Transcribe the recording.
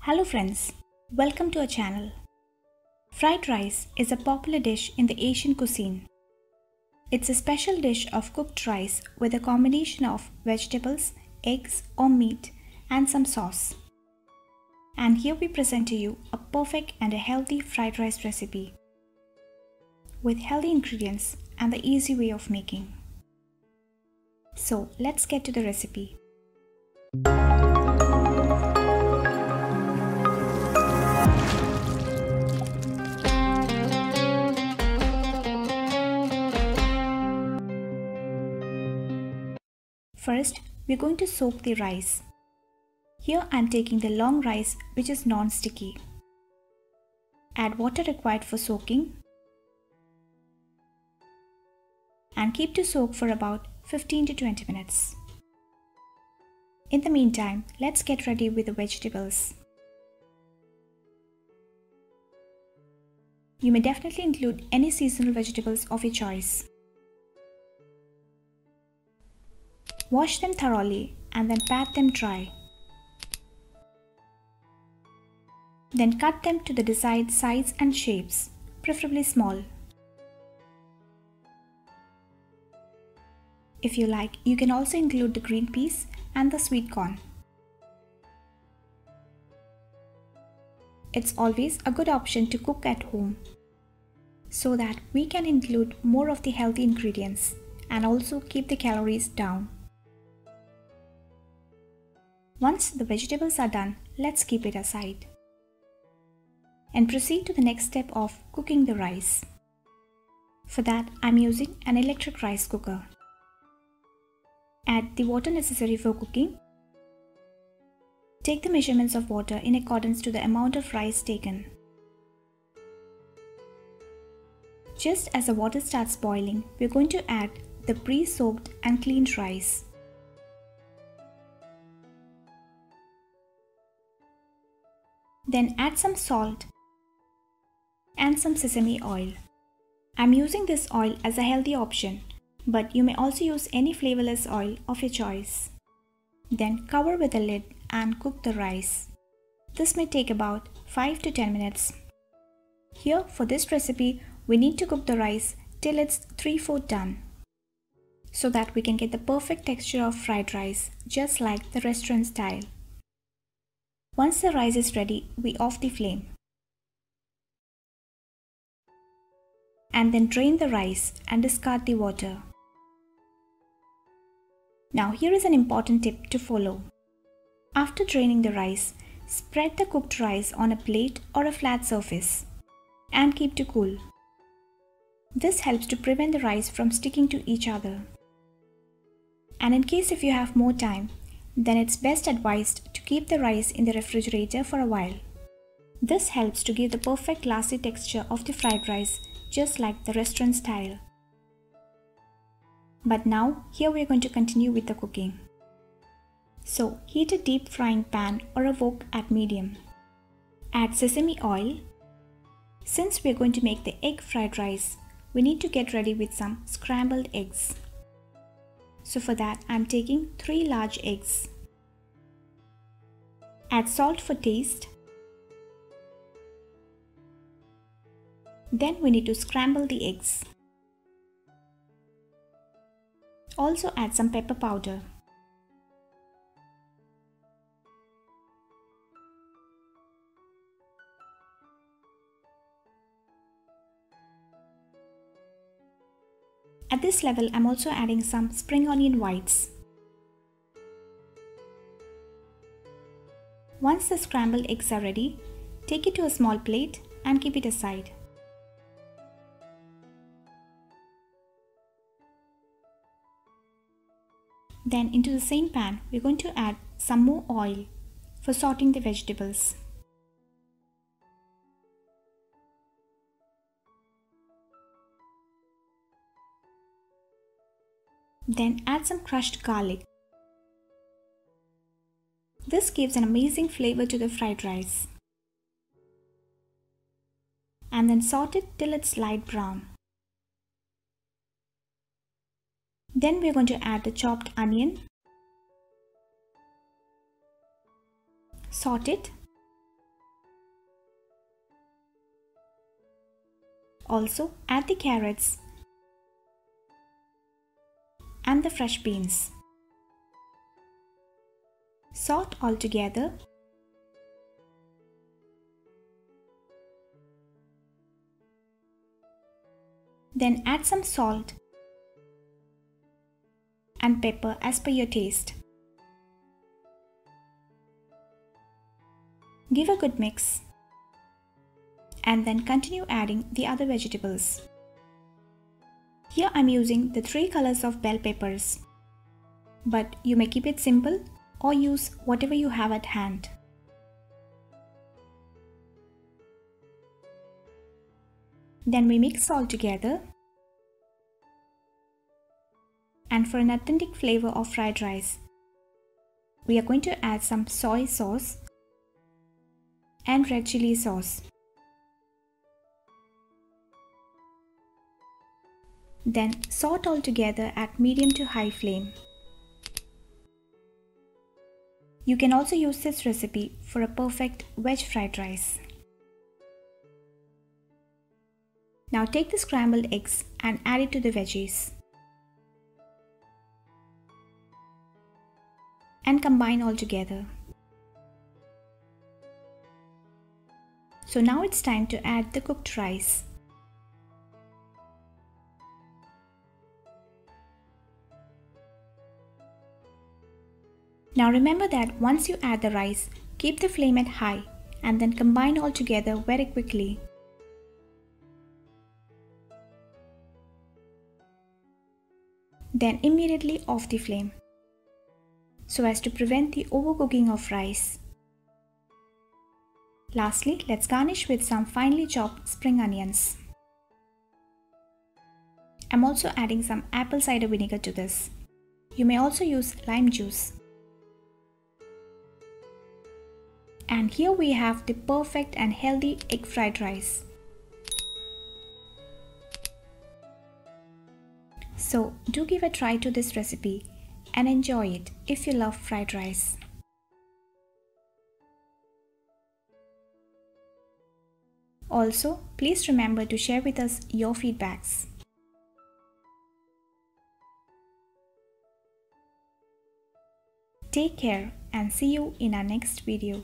Hello friends, welcome to our channel. Fried rice is a popular dish in the Asian cuisine. It's a special dish of cooked rice with a combination of vegetables, eggs or meat and some sauce. And here we present to you a perfect and a healthy fried rice recipe with healthy ingredients and the easy way of making. So let's get to the recipe. First, we are going to soak the rice. Here I am taking the long rice which is non-sticky. Add water required for soaking and keep to soak for about 15 to 20 minutes. In the meantime, let's get ready with the vegetables. You may definitely include any seasonal vegetables of your choice. Wash them thoroughly and then pat them dry. Then cut them to the desired size and shapes, preferably small. If you like, you can also include the green peas and the sweet corn. It's always a good option to cook at home so that we can include more of the healthy ingredients and also keep the calories down. Once the vegetables are done, let's keep it aside and proceed to the next step of cooking the rice. For that, I'm using an electric rice cooker. Add the water necessary for cooking. Take the measurements of water in accordance to the amount of rice taken. Just as the water starts boiling, we're going to add the pre-soaked and cleaned rice. Then add some salt and some sesame oil. I'm using this oil as a healthy option, but you may also use any flavorless oil of your choice. Then cover with a lid and cook the rice. This may take about 5 to 10 minutes. Here for this recipe, we need to cook the rice till it's 3/4 done, so that we can get the perfect texture of fried rice, just like the restaurant style. Once the rice is ready, we off the flame and then drain the rice and discard the water. Now here is an important tip to follow. After draining the rice, spread the cooked rice on a plate or a flat surface and keep to cool. This helps to prevent the rice from sticking to each other. And in case if you have more time, then it's best advised to keep the rice in the refrigerator for a while. This helps to give the perfect glassy texture of the fried rice, just like the restaurant style. But now, here we are going to continue with the cooking. So, heat a deep frying pan or a wok at medium. Add sesame oil. Since we are going to make the egg fried rice, we need to get ready with some scrambled eggs. So for that, I'm taking 3 large eggs. Add salt for taste. Then we need to scramble the eggs. Also add some pepper powder. At this level, I'm also adding some spring onion whites. Once the scrambled eggs are ready, take it to a small plate and keep it aside. Then into the same pan, we're going to add some more oil for sauteing the vegetables. Then add some crushed garlic. This gives an amazing flavor to the fried rice. And then saute it till it's light brown. Then we are going to add the chopped onion, saute it, Also, add the carrots and the fresh beans. Salt all together. Then add some salt and pepper as per your taste. Give a good mix and then continue adding the other vegetables. Here I'm using the 3 colors of bell peppers, but you may keep it simple or use whatever you have at hand. Then we mix all together, and for an authentic flavor of fried rice, we are going to add some soy sauce and red chili sauce. Then saute all together at medium to high flame. You can also use this recipe for a perfect veg fried rice. Now take the scrambled eggs and add it to the veggies. And combine all together. So now it's time to add the cooked rice. Now remember that once you add the rice, keep the flame at high and then combine all together very quickly. Then immediately off the flame, so as to prevent the overcooking of rice. Lastly, let's garnish with some finely chopped spring onions. I'm also adding some apple cider vinegar to this. You may also use lime juice. And here we have the perfect and healthy egg fried rice. So do give a try to this recipe and enjoy it if you love fried rice. Also, please remember to share with us your feedbacks. Take care and see you in our next video.